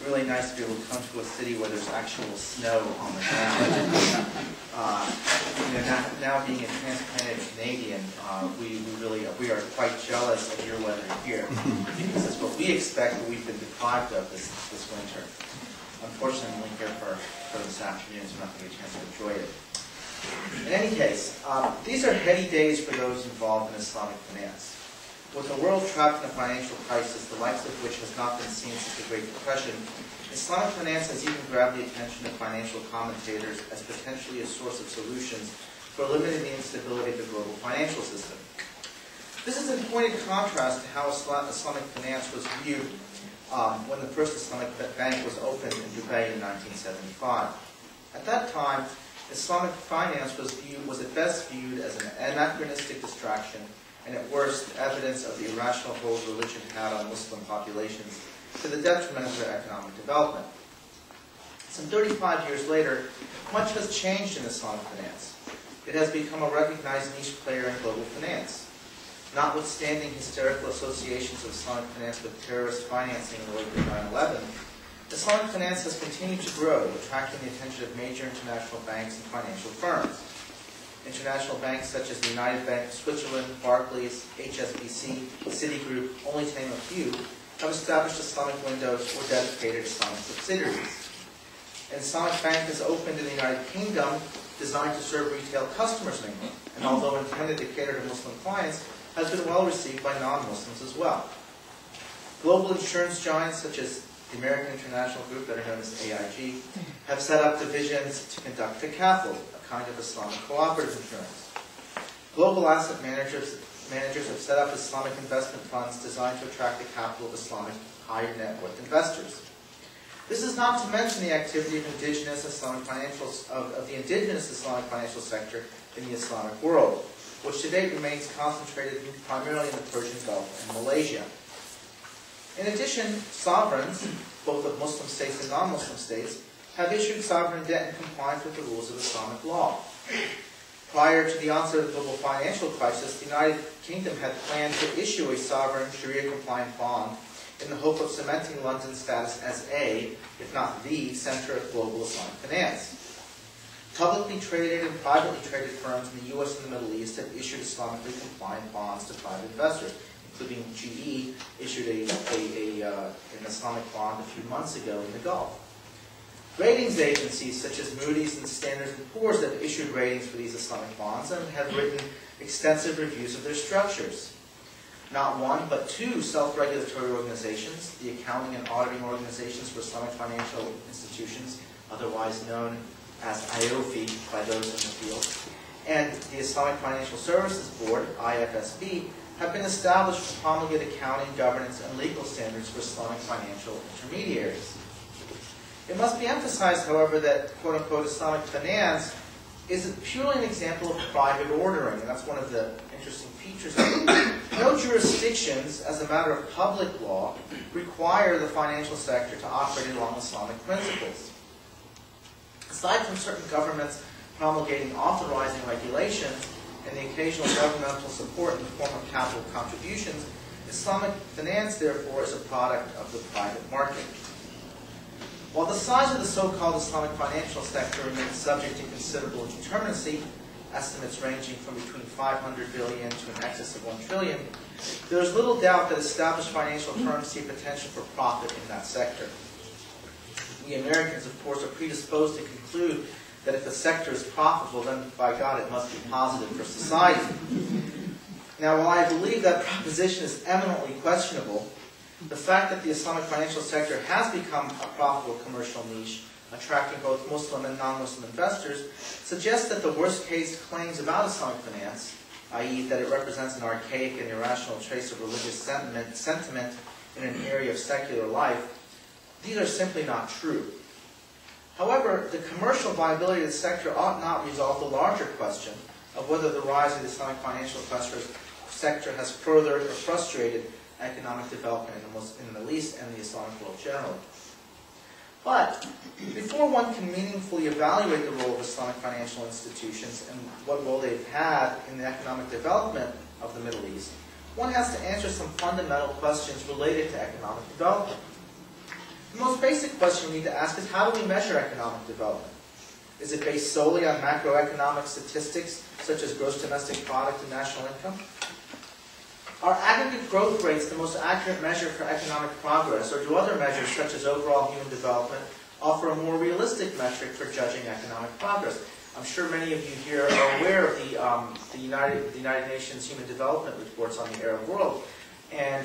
really nice to be able to come to a city where there's actual snow on the ground. Now being a transplanted Canadian, we are quite jealous of your weather here, because it's what we expect, but we've been deprived of this winter. Unfortunately, I'm only here for this afternoon, so I'm not going to get a chance to enjoy it. In any case, these are heady days for those involved in Islamic finance. With the world trapped in a financial crisis, the likes of which has not been seen since the Great Depression, Islamic finance has even grabbed the attention of financial commentators as potentially a source of solutions for limiting the instability of the global financial system. This is in pointed contrast to how Islamic finance was viewed when the first Islamic bank was opened in Dubai in 1975. At that time, Islamic finance was at best viewed as an anachronistic distraction, and at worst, evidence of the irrational hold religion had on Muslim populations to the detriment of their economic development. Some 35 years later, much has changed in Islamic finance. It has become a recognized niche player in global finance. Notwithstanding hysterical associations of Islamic finance with terrorist financing in the wake of 9/11, Islamic finance has continued to grow, attracting the attention of major international banks and financial firms. International banks such as the United Bank of Switzerland, Barclays, HSBC, Citigroup, only to name a few, have established Islamic windows or dedicated Islamic subsidiaries. An Islamic bank is opened in the United Kingdom designed to serve retail customers mainly, and although intended to cater to Muslim clients, has been well received by non-Muslims as well. Global insurance giants such as the American International Group, that are known as AIG, have set up divisions to conduct takaful, a kind of Islamic cooperative insurance. Global asset managers have set up Islamic investment funds designed to attract the capital of Islamic higher net worth investors. This is not to mention the activity of the indigenous Islamic financial sector in the Islamic world, which to date remains concentrated primarily in the Persian Gulf and Malaysia. In addition, sovereigns, both of Muslim states and non-Muslim states, have issued sovereign debt in compliance with the rules of Islamic law. Prior to the onset of the global financial crisis, the United Kingdom had planned to issue a sovereign Sharia-compliant bond in the hope of cementing London's status as a, if not the, center of global Islamic finance. Publicly traded and privately traded firms in the U.S. and the Middle East have issued Islamically compliant bonds to private investors, including GE issued an Islamic bond a few months ago in the Gulf. Ratings agencies such as Moody's and Standard & Poor's have issued ratings for these Islamic bonds and have written extensive reviews of their structures. Not one, but two self-regulatory organizations, the Accounting and Auditing Organizations for Islamic Financial Institutions, otherwise known as IOFI by those in the field, and the Islamic Financial Services Board, IFSB, have been established to promulgate accounting, governance, and legal standards for Islamic financial intermediaries. It must be emphasized, however, that quote-unquote Islamic finance is purely an example of private ordering, and that's one of the interesting features of it. No jurisdictions, as a matter of public law, require the financial sector to operate along Islamic principles. Aside from certain governments promulgating authorizing regulations and the occasional governmental support in the form of capital contributions, Islamic finance, therefore, is a product of the private market. While the size of the so-called Islamic financial sector remains subject to considerable indeterminacy, estimates ranging from between 500 billion to an excess of 1 trillion, there is little doubt that established financial firms see potential for profit in that sector. We Americans, of course, are predisposed to conclude that if the sector is profitable, then by God it must be positive for society. Now, while I believe that proposition is eminently questionable, the fact that the Islamic financial sector has become a profitable commercial niche, attracting both Muslim and non-Muslim investors, suggests that the worst-case claims about Islamic finance, i.e. that it represents an archaic and irrational trace of religious sentiment in an area of secular life, these are simply not true. However, the commercial viability of the sector ought not resolve the larger question of whether the rise of the Islamic financial sector has furthered or frustrated economic development in the Middle East and the Islamic world generally. But before one can meaningfully evaluate the role of Islamic financial institutions and what role they've had in the economic development of the Middle East, one has to answer some fundamental questions related to economic development. The most basic question we need to ask is, how do we measure economic development? Is it based solely on macroeconomic statistics, such as gross domestic product and national income? Are aggregate growth rates the most accurate measure for economic progress, or do other measures, such as overall human development, offer a more realistic metric for judging economic progress? I'm sure many of you here are aware of the United Nations Human Development Reports on the Arab world. And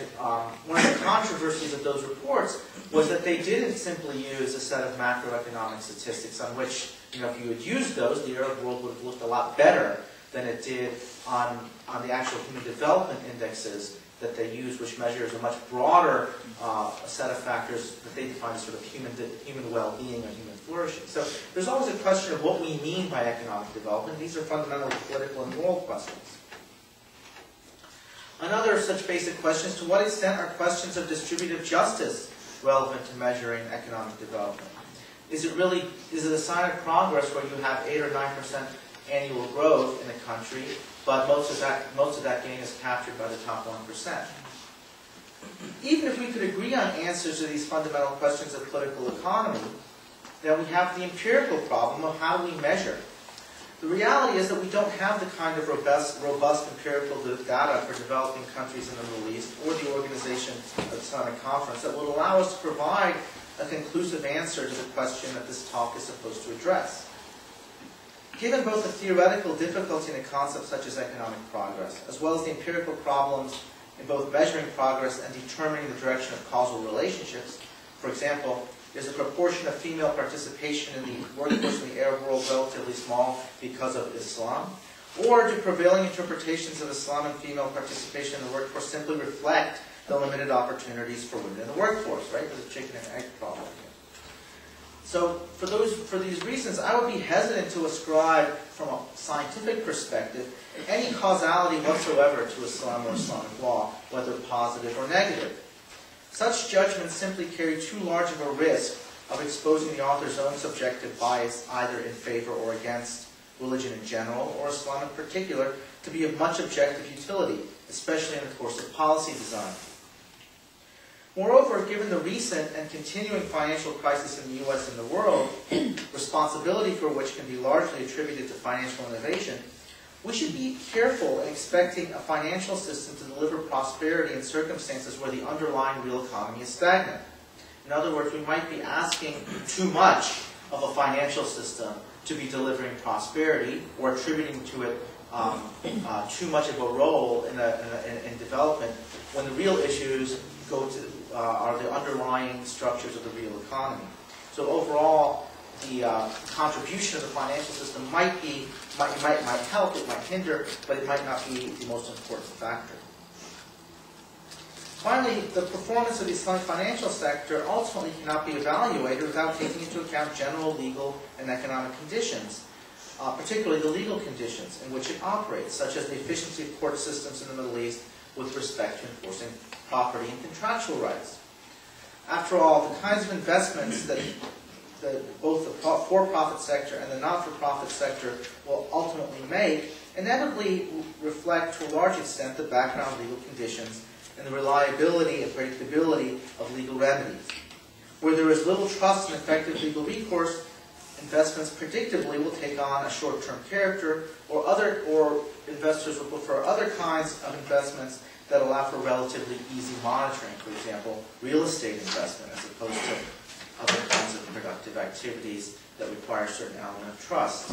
one of the controversies of those reports was that they didn't simply use a set of macroeconomic statistics on which, if you had used those, the Arab world would have looked a lot better than it did on the actual human development indexes that they use, which measures a much broader set of factors that they define as sort of human well-being or human flourishing. So there's always a question of what we mean by economic development. These are fundamentally political and moral questions. Another such basic question is, to what extent are questions of distributive justice relevant to measuring economic development? Is it a sign of progress where you have 8 or 9% annual growth in a country, but most of that gain is captured by the top 1%? Even if we could agree on answers to these fundamental questions of political economy, then we have the empirical problem of how do we measure. The reality is that we don't have the kind of robust empirical data for developing countries in the Middle East or the organization of the Islamic Conference that will allow us to provide a conclusive answer to the question that this talk is supposed to address. Given both the theoretical difficulty in a concept such as economic progress, as well as the empirical problems in both measuring progress and determining the direction of causal relationships, for example, is the proportion of female participation in the workforce in the Arab world relatively small because of Islam? Or do prevailing interpretations of Islam and female participation in the workforce simply reflect the limited opportunities for women in the workforce, right? There's a chicken and egg problem here. So for these reasons, I would be hesitant to ascribe, from a scientific perspective, any causality whatsoever to Islam or Islamic law, whether positive or negative. Such judgments simply carry too large of a risk of exposing the author's own subjective bias, either in favor or against religion in general, or Islam in particular, to be of much objective utility, especially in the course of policy design. Moreover, given the recent and continuing financial crisis in the U.S. and the world, responsibility for which can be largely attributed to financial innovation, we should be careful in expecting a financial system to deliver prosperity in circumstances where the underlying real economy is stagnant. In other words, we might be asking too much of a financial system to be delivering prosperity, or attributing to it too much of a role in development, when the real issues are the underlying structures of the real economy. So overall, the contribution of the financial system might help, it might hinder, but it might not be the most important factor. Finally, the performance of the Islamic financial sector ultimately cannot be evaluated without taking into account general legal and economic conditions, particularly the legal conditions in which it operates, such as the efficiency of court systems in the Middle East with respect to enforcing property and contractual rights. After all, the kinds of investments that both the for-profit sector and the not-for-profit sector will ultimately make inevitably reflect to a large extent the background legal conditions and the reliability and predictability of legal remedies. Where there is little trust in effective legal recourse, investments predictably will take on a short-term character, or investors will prefer other kinds of investments that allow for relatively easy monitoring, for example, real estate investment, as opposed to other kinds of productive activities that require a certain element of trust.